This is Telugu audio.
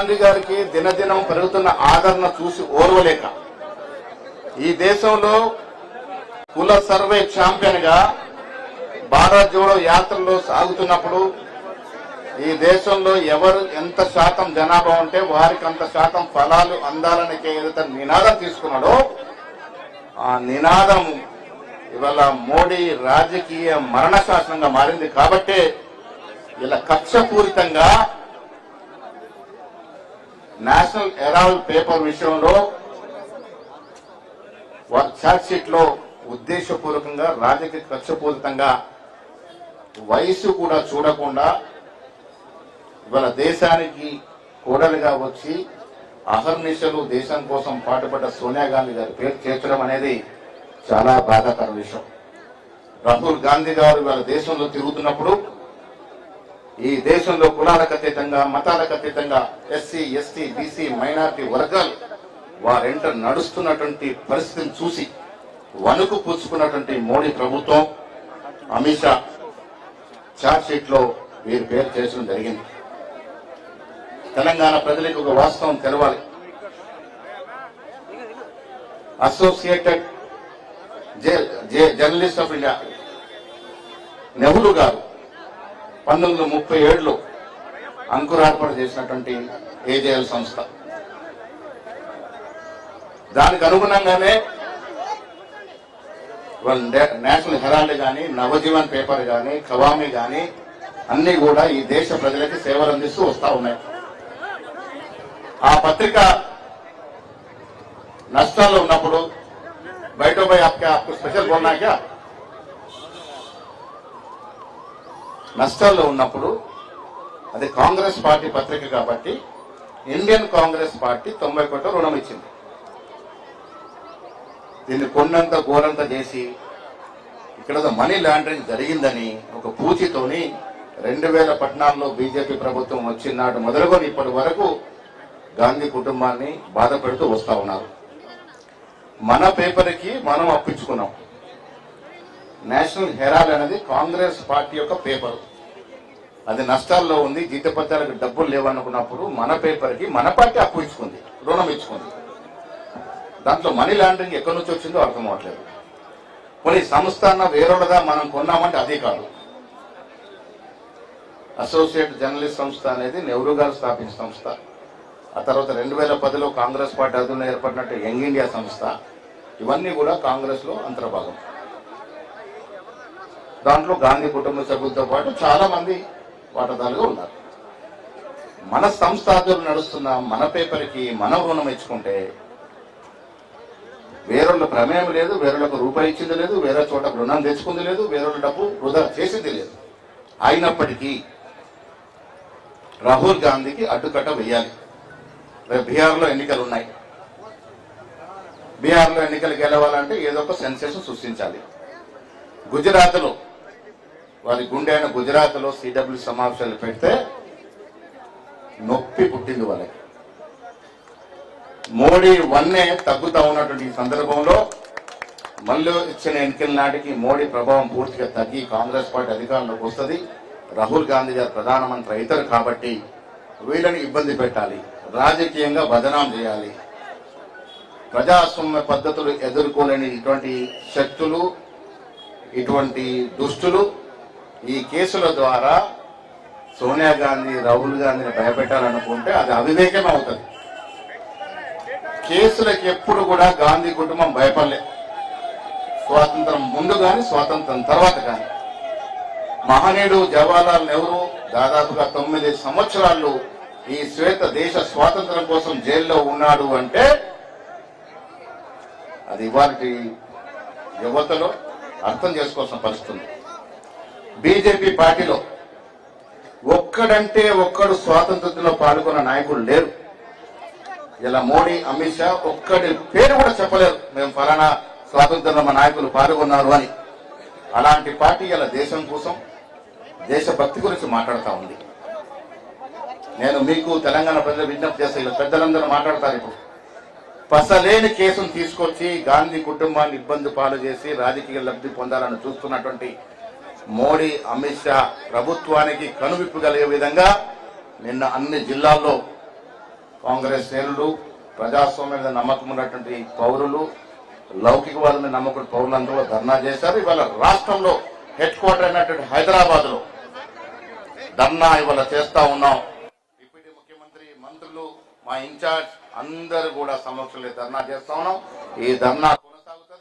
గాంధీ గారికి దినదినం పెరుగుతున్న ఆదరణ చూసి ఓర్వలేక ఈ దేశంలో కుల సర్వే ఛాంపియన్ గా భారత్ జోడో యాత్రలో సాగుతున్నప్పుడు ఈ దేశంలో ఎవరు ఎంత శాతం జనాభా ఉంటే వారికి అంత శాతం ఫలాలు అందాలని ఏదైతే నినాదం తీసుకున్నాడో ఆ నినాదం ఇవాళ మోడీ రాజకీయ మరణ శాసనంగా మారింది. కాబట్టే ఇలా కక్షపూరితంగా నేషనల్ హెరాల్డ్ పేపర్ విషయంలో ఛార్జ్ షీట్ లో ఉద్దేశపూర్వకంగా రాజకీయ కక్షపూరితంగా వయసు కూడా చూడకుండా ఇవాళ దేశానికి కోడలుగా వచ్చి అహర్నిశలు దేశం కోసం పాటుపడ్డ సోనియా గాంధీ గారి పేరు చేర్చడం అనేది చాలా బాధాకర విషయం. రాహుల్ గాంధీ గారు ఇవాళ దేశంలో తిరుగుతున్నప్పుడు ఈ దేశంలో కులాలకు అతీతంగా మతాలకు అతీతంగా ఎస్సీ ఎస్టీ బీసీ మైనారిటీ వర్గాలు వారెంట నడుస్తున్నటువంటి పరిస్థితిని చూసి వణుకు పుచ్చుకున్నటువంటి మోడీ ప్రభుత్వం అమిత్ షా ఛార్జ్ షీట్ లో వీరి పేరు చేర్చడం జరిగింది. తెలంగాణ ప్రజలకు ఒక వాస్తవం తెలవాలి. Associated journalist of India Nehru గారు 1937లో అంకురార్పణ చేసినటువంటి ఏజేఎల్ సంస్థ, దానికి అనుగుణంగానే నేషనల్ హెరాల్డ్ గాని నవజీవన్ పేపర్ గాని కవామి గాని అన్ని కూడా ఈ దేశ ప్రజలకి సేవలు అందిస్తూ వస్తా ఉన్నాయి. ఆ పత్రిక నష్టాల్లో ఉన్నప్పుడు బయట పోయి आपको స్పెషల్ बोलना क्या నష్టాల్లో ఉన్నప్పుడు అది కాంగ్రెస్ పార్టీ పత్రిక కాబట్టి ఇండియన్ కాంగ్రెస్ పార్టీ 90 కోట్ల రుణం ఇచ్చింది. దీన్ని కొన్నంత ఘోరంత చేసి ఇక్కడ మనీ లాండరింగ్ జరిగిందని ఒక పూచితోని 2014లో బీజేపీ ప్రభుత్వం వచ్చినాడు మొదలుకొని ఇప్పటి వరకు గాంధీ కుటుంబాన్ని బాధ పెడుతూ వస్తా ఉన్నారు. మన పేపర్కి మనం అప్పించుకున్నాం. నేషనల్ హెరాల్డ్ అనేది కాంగ్రెస్ పార్టీ యొక్క పేపర్, అది నష్టాల్లో ఉంది, జీతపత్యాలకు డబ్బులు లేవనుకున్నప్పుడు మన పేపర్కి మన పార్టీ అప్పు ఇచ్చుకుంది, రుణం ఇచ్చుకుంది. దాంట్లో మనీ లాండరింగ్ ఎక్కడి నుంచి వచ్చిందో అర్థం అవట్లేదు. కొన్ని సంస్థ అన్న వేరొకగా మనం కొన్నామంటే అది కాదు. అసోసియేట్ జర్నలిస్ట్ సంస్థ అనేది నెహ్రూ గారు స్థాపించిన సంస్థ. ఆ తర్వాత 2010లో కాంగ్రెస్ పార్టీ అధున ఏర్పడినట్టు యంగ్ ఇండియా సంస్థ, ఇవన్నీ కూడా కాంగ్రెస్ లో అంతర్భాగం. దాంట్లో గాంధీ కుటుంబ సభ్యులతో పాటు చాలా మంది వాటాదారులుగా ఉన్నారు. మన సంస్థ ఆధ్వర్యంలో నడుస్తున్న మన పేపర్కి మనం రుణం ఇచ్చుకుంటే వేరొళ్ళ ప్రమేయం లేదు, వేరొళ్ళకు రూపాయి ఇచ్చింది లేదు, వేరే చోట రుణం తెచ్చుకుంది లేదు, వేరొళ్ళ డబ్బు వృధా చేసింది లేదు. అయినప్పటికీ రాహుల్ గాంధీకి అడ్డుకట్ట వేయాలి. రేపు బీహార్లో ఎన్నికలు ఉన్నాయి. బీహార్లో ఎన్నికలు గెలవాలంటే ఏదో ఒక సెన్సేషన్ సృష్టించాలి. గుజరాత్లో వారి గుండె అయిన గుజరాత్లో సిడబ్ల్యూ సమావేశాలు పెడితే నొప్పి పుట్టింది వాళ్ళకి. మోడీ వన్నే తగ్గుతా ఉన్నటువంటి ఈ సందర్భంలో మళ్ళీ ఇచ్చిన ఎన్నికల నాటికి మోడీ ప్రభావం పూర్తిగా తగ్గి కాంగ్రెస్ పార్టీ అధికారంలోకి వస్తుంది. రాహుల్ గాంధీ గారు ప్రధానమంత్రి అవుతారు కాబట్టి వీళ్ళని ఇబ్బంది పెట్టాలి, రాజకీయంగా బదనాం చేయాలి. ప్రజాస్వామ్య పద్ధతులు ఎదుర్కోలేని ఇటువంటి శక్తులు, ఇటువంటి దుష్టులు ఈ కేసుల ద్వారా సోనియా గాంధీ రాహుల్ గాంధీని భయపెట్టాలనుకుంటే అది అవివేకమే అవుతుంది. కేసులకు ఎప్పుడు కూడా గాంధీ కుటుంబం భయపడలే, స్వాతంత్రం ముందు కానీ స్వాతంత్రం తర్వాత కానీ. మహనీయుడు జవహర్లాల్ నెహ్రూ దాదాపుగా 9 సంవత్సరాలు ఈ శ్వేత దేశ స్వాతంత్రం కోసం జైల్లో ఉన్నాడు అంటే అది ఇవాళ యువతలో అర్థం చేసుకోవాల్సిన పరిస్థితి. బీజేపీ పార్టీలో ఒక్కడంటే ఒక్కడు స్వాతంత్రంలో పాల్గొన్న నాయకులు లేరు. ఇలా మోడీ అమిత్ షా ఒక్కడి పేరు కూడా చెప్పలేరు మేము ఫలానా స్వాతంత్రంలో మా నాయకులు పాల్గొన్నారు అని. అలాంటి పార్టీ ఇలా దేశం కోసం దేశభక్తి గురించి మాట్లాడుతూ ఉంది. నేను మీకు తెలంగాణ ప్రజలు విజ్ఞప్తి చేస్తే ఇలా పెద్దలందరూ మాట్లాడతారు. ఇప్పుడు పసలేని కేసును తీసుకొచ్చి గాంధీ కుటుంబాన్ని ఇబ్బంది పాలు చేసి రాజకీయ లబ్ధి పొందాలని చూస్తున్నటువంటి మోడీ అమిత్ షా ప్రభుత్వానికి కనువిప్పు కలిగే విధంగా నిన్న అన్ని జిల్లాల్లో కాంగ్రెస్ శ్రేణులు, ప్రజాస్వామ్యం మీద నమ్మకం ఉన్నటువంటి పౌరులు, లౌకికవాద మీద నమ్మకం పౌరులందరూ కూడా ధర్నా చేశారు. ఇవాళ రాష్ట్రంలో హెడ్ క్వార్టర్ అయినటువంటి హైదరాబాద్ లో ధర్నా ఇవాళ చేస్తా ఉన్నాం. డిప్యూటీ ముఖ్యమంత్రి, మంత్రులు, మా ఇన్ఛార్జ్ అందరూ కూడా సమక్షంలో ధర్నా చేస్తా ఉన్నాం. ఈ ధర్నా